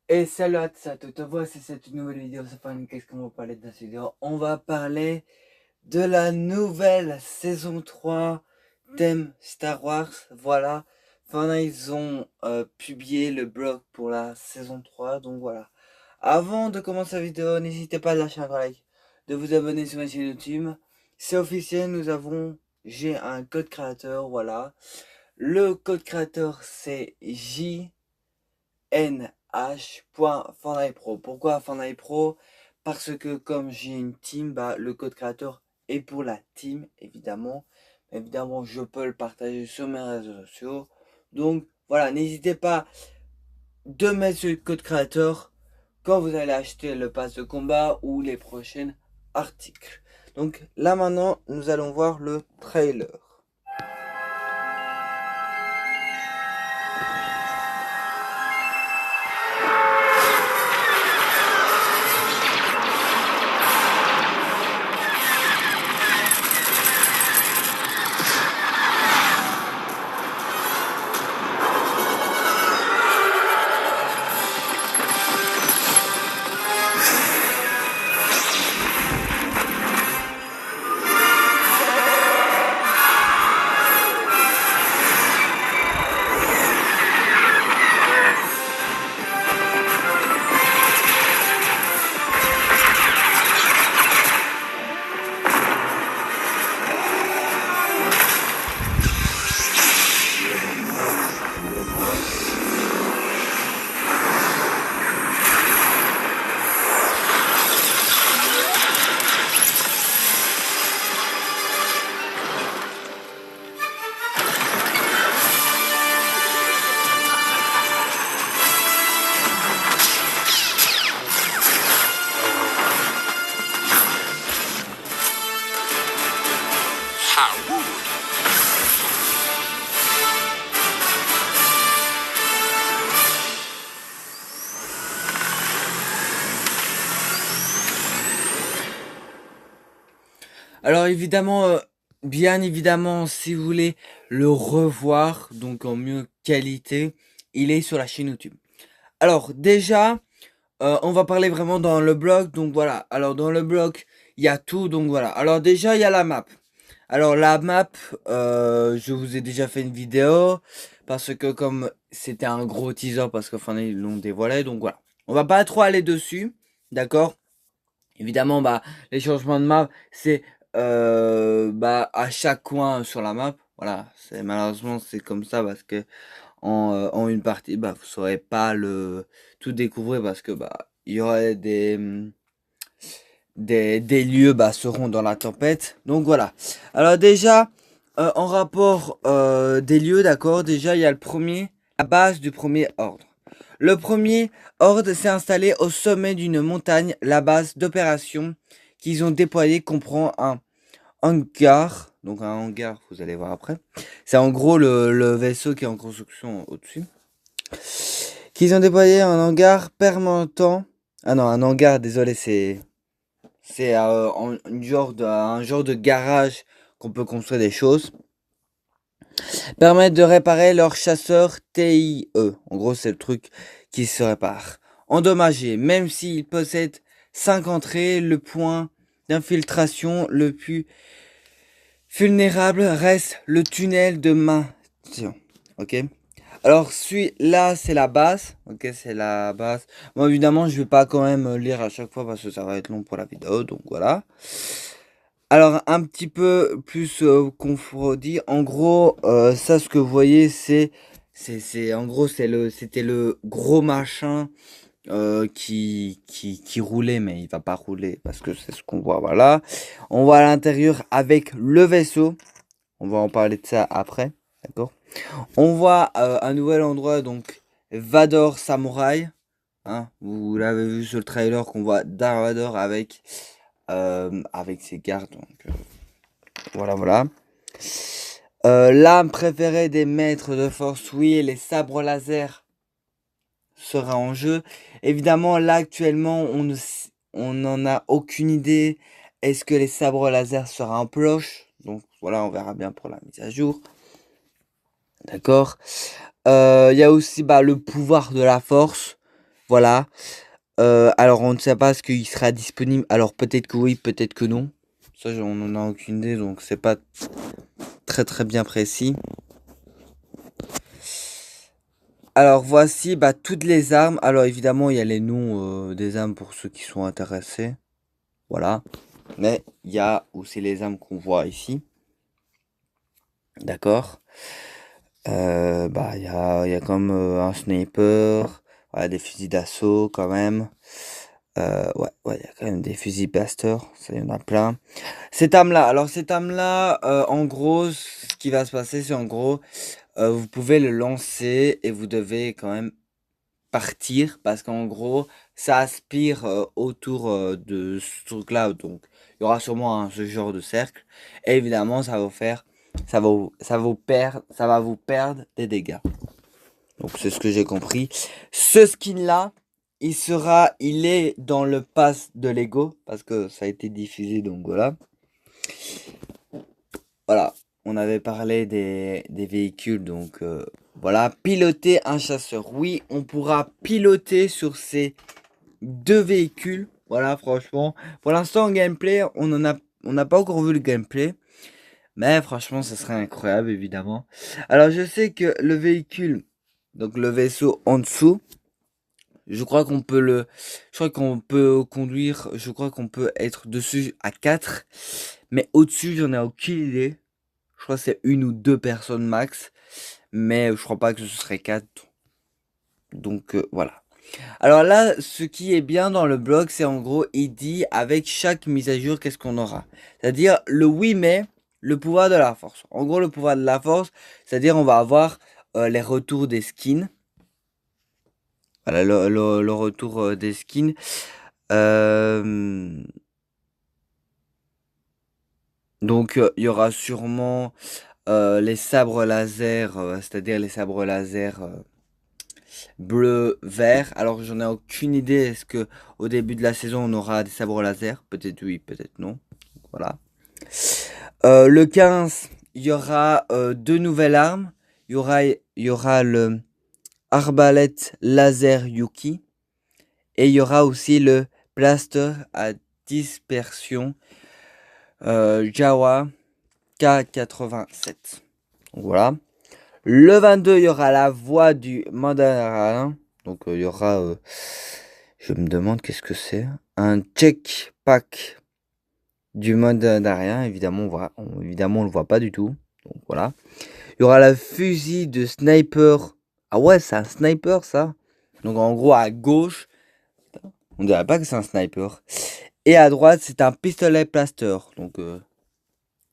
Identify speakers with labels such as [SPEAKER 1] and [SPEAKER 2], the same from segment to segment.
[SPEAKER 1] Et salut à tous, à toutes, voici cette nouvelle vidéo, c'est pas une qu'est-ce qu'on va parler dans cette vidéo. On va parler de la nouvelle saison 3 thème Star Wars, voilà. Enfin, ils ont publié le blog pour la saison 3, donc voilà. Avant de commencer la vidéo, n'hésitez pas à lâcher un like, de vous abonner sur ma chaîne YouTube. C'est officiel, j'ai un code créateur, voilà. Le code créateur c'est nh.fanai.pro. Pourquoi Fanai Pro? Parce que comme j'ai une team, le code créateur est pour la team, évidemment. Évidemment, je peux le partager sur mes réseaux sociaux. Donc voilà, n'hésitez pas de mettre ce code créateur quand vous allez acheter le pass de combat ou les prochains articles. Donc là maintenant, nous allons voir le trailer. Alors évidemment, bien évidemment, si vous voulez le revoir, donc en mieux qualité, il est sur la chaîne YouTube. Alors déjà, on va parler vraiment dans le blog, donc voilà. Alors dans le blog, il y a tout, donc voilà. Alors déjà, il y a la map. Alors la map, je vous ai déjà fait une vidéo, parce que comme c'était un gros teaser, parce qu'enfin ils l'ont dévoilé, donc voilà. On va pas trop aller dessus, d'accord? Évidemment, les changements de map, c'est à chaque coin sur la map. Voilà, c'est malheureusement c'est comme ça parce que en une partie, vous saurez pas le tout découvrir parce que il y aurait des lieux seront dans la tempête. Donc voilà. Alors déjà en rapport des lieux, d'accord. Déjà il y a le premier, la base du premier ordre. Le premier ordre s'est installé au sommet d'une montagne. La base d'opération qu'ils ont déployée comprend un hangar. Donc un hangar, vous allez voir après. C'est en gros le vaisseau qui est en construction au-dessus. Qu'ils ont déployé un hangar permanent. Ah non, un hangar, désolé, c'est un genre de garage qu'on peut construire des choses. Permettent de réparer leur chasseur TIE. En gros, c'est le truc qui se répare. Endommagé, même s'il possède 5 entrées, le point d'infiltration le plus vulnérable reste le tunnel de maintien. Ok. Alors celui-là, c'est la base. Ok, c'est la base. Bon, évidemment, je vais pas quand même lire à chaque fois parce que ça va être long pour la vidéo. Donc voilà. Alors un petit peu plus confondit. En gros, ça ce que vous voyez, en gros c'était le gros machin qui roulait, mais il va pas rouler parce que c'est ce qu'on voit. Voilà. On voit à l'intérieur avec le vaisseau. On va en parler de ça après, d'accord. On voit un nouvel endroit, donc Vador Samouraï. Hein, vous l'avez vu sur le trailer qu'on voit Dark Vador avec ses gardes. Donc, voilà. L'arme préférée des maîtres de force, oui, les sabres laser sera en jeu. Évidemment, là actuellement, on n'en a aucune idée. Est-ce que les sabres laser sera en ploche? Donc voilà, on verra bien pour la mise à jour. D'accord. Il y a aussi le pouvoir de la force. Voilà. Alors on ne sait pas ce qu'il sera disponible. Alors peut-être que oui, peut-être que non. Ça, on n'en a aucune idée, donc c'est pas très bien précis. Alors voici bah, toutes les armes. Alors évidemment, il y a les noms des armes pour ceux qui sont intéressés. Voilà. Mais il y a aussi les armes qu'on voit ici. D'accord. Bah, il y a comme un sniper. Voilà, des fusils d'assaut quand même. Ouais, il y a quand même des fusils blaster. Ça, il y en a plein. Cette arme-là. Alors cette arme-là, en gros, ce qui va se passer, c'est en gros, vous pouvez le lancer et vous devez quand même partir parce qu'en gros ça aspire autour de ce truc là, donc il y aura sûrement ce genre de cercle et évidemment ça va vous faire ça va vous perdre des dégâts, donc c'est ce que j'ai compris. Ce skin là il est dans le pass de Lego parce que ça a été diffusé, donc voilà, on avait parlé des véhicules, donc voilà, piloter un chasseur. Oui, on pourra piloter sur ces deux véhicules. Voilà, franchement. Pour l'instant, en gameplay, on n'a pas encore vu le gameplay. Mais franchement, ce serait incroyable, évidemment. Alors, je sais que le véhicule, donc le vaisseau en dessous, je crois qu'on peut conduire, je crois qu'on peut être dessus à 4. Mais au-dessus, j'en ai aucune idée. Je crois que c'est une ou deux personnes max. Mais je crois pas que ce serait 4. Donc voilà. Alors là, ce qui est bien dans le blog, c'est en gros, il dit avec chaque mise à jour, qu'est-ce qu'on aura. C'est-à-dire le 8 mai, le pouvoir de la force. En gros, le pouvoir de la force, c'est-à-dire on va avoir les retours des skins. Voilà, le retour des skins. Euh, Donc, il y aura sûrement les sabres laser, c'est-à-dire les sabres laser bleu, vert. Alors, j'en ai aucune idée. Est-ce que au début de la saison, on aura des sabres laser? Peut-être oui, peut-être non. Voilà. Le 15, il y aura deux nouvelles armes. Il y aura le arbalète laser Yuki. Et il y aura aussi le blaster à dispersion Jawa K87. Donc, voilà. Le 22, il y aura la voix du mandarin. Donc, il y aura... je me demande qu'est-ce que c'est. Un check pack du mandarin. Évidemment, évidemment, on le voit pas du tout. Donc, voilà. Il y aura la fusil de sniper. Ah ouais, c'est un sniper, ça. Donc, en gros, à gauche, on dirait pas que c'est un sniper. Et à droite, c'est un pistolet plaster. Donc,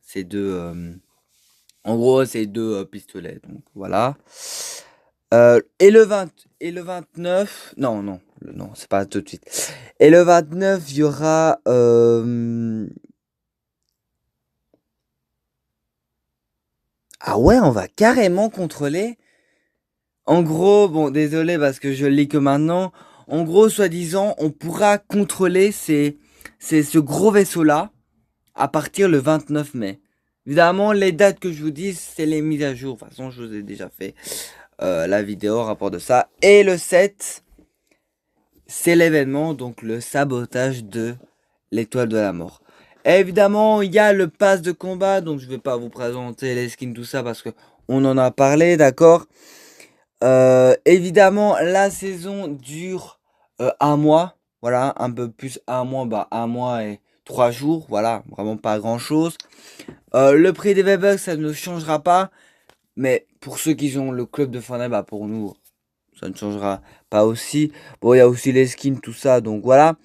[SPEAKER 1] c'est deux... en gros, c'est deux pistolets. Donc, voilà. Et le 29, non, c'est pas tout de suite. Et le 29, il y aura, ah ouais, on va carrément contrôler. En gros, bon, désolé parce que je le lis que maintenant. En gros, soi-disant, on pourra contrôler ce gros vaisseau-là à partir le 29 mai. Évidemment, les dates que je vous dis, c'est les mises à jour. De toute façon, je vous ai déjà fait la vidéo rapport de ça. Et le 7, c'est l'événement, donc le sabotage de l'étoile de la mort. Et évidemment, il y a le pass de combat, donc je vais pas vous présenter les skins, tout ça, parce que on en a parlé, d'accord. Évidemment, la saison dure un mois, voilà, un peu plus un mois, bah un mois et 3 jours, voilà, vraiment pas grand chose. Le prix des V-Bucks, ça ne changera pas, mais pour ceux qui ont le club de Fortnite, bah pour nous, ça ne changera pas aussi. Bon, il y a aussi les skins, tout ça, donc voilà.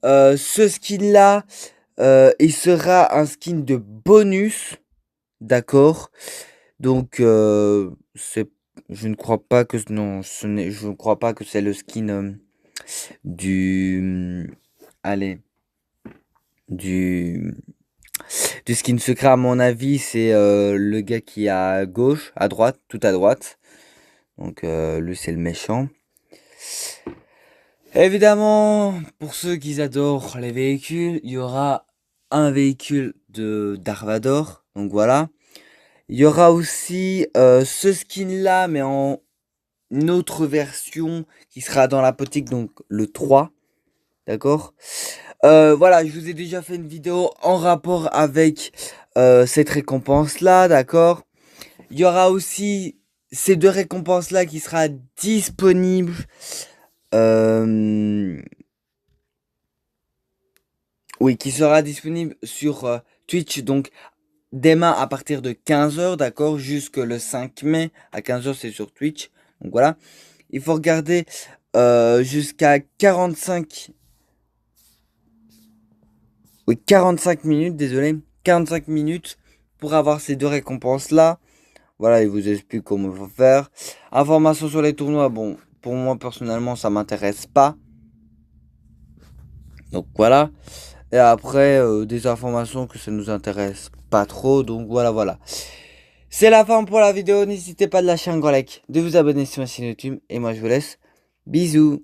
[SPEAKER 1] Ce skin-là, il sera un skin de bonus, d'accord. Donc, je ne crois pas que non, je ne crois pas que c'est le skin du, allez, du, du skin secret. À mon avis, c'est le gars qui est à gauche, à droite, tout à droite. Donc, lui, c'est le méchant. Évidemment, pour ceux qui adorent les véhicules, il y aura un véhicule de Darvador. Donc voilà. Il y aura aussi ce skin là, mais en une autre version qui sera dans la boutique, donc le 3. D'accord. Voilà, je vous ai déjà fait une vidéo en rapport avec cette récompense-là, d'accord. Il y aura aussi ces deux récompenses-là qui sera disponible. Oui, qui sera disponible sur Twitch, donc demain à partir de 15h, d'accord, jusque le 5 mai à 15h, c'est sur Twitch. Donc voilà, il faut regarder jusqu'à 45 minutes, désolé, 45 minutes pour avoir ces deux récompenses-là. Voilà, il vous explique comment il faut faire. Informations sur les tournois, bon, pour moi personnellement, ça m'intéresse pas. Donc voilà. Et après, des informations que ça nous intéresse pas trop. Donc voilà. C'est la fin pour la vidéo. N'hésitez pas de lâcher un grand like, de vous abonner sur ma chaîne YouTube. Et moi, je vous laisse. Bisous.